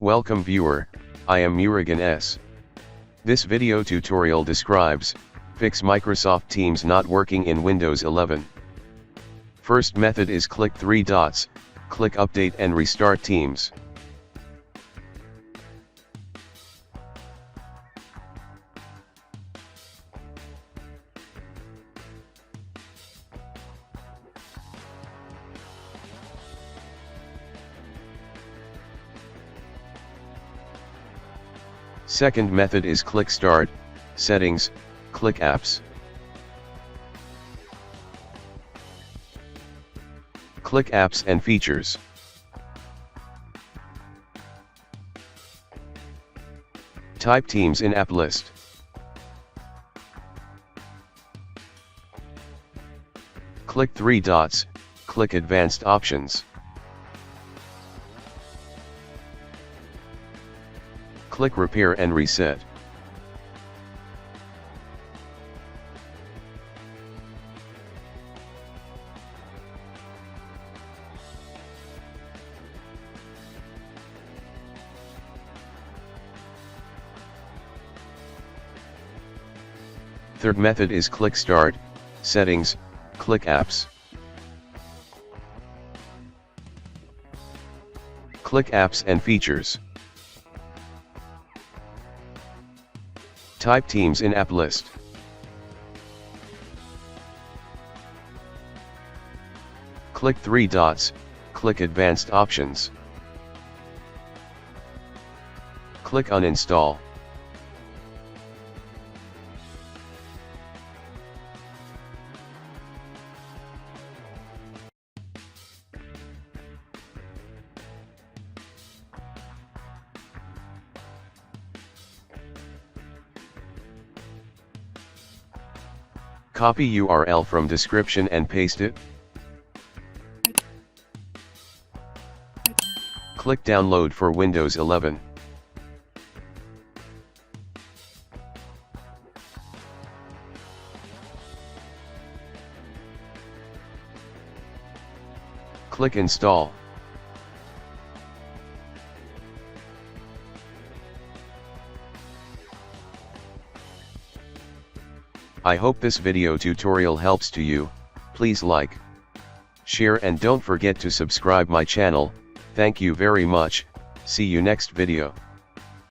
Welcome viewer, I am Murugan S. This video tutorial describes, fix Microsoft Teams not working in Windows 11. First method is click three dots, click Update and restart Teams. Second method is click Start, Settings, click Apps. Click Apps and Features. Type Teams in App List. Click three dots, click Advanced Options. Click Repair and Reset. Third method is click Start, Settings, click Apps. Click Apps and Features. Type Teams in App List. Click three dots, click Advanced Options. Click Uninstall. Copy URL from description and paste it. Click Download for Windows 11. Click Install. I hope this video tutorial helps to you. Please like, share and don't forget to subscribe my channel. Thank you very much. See you next video.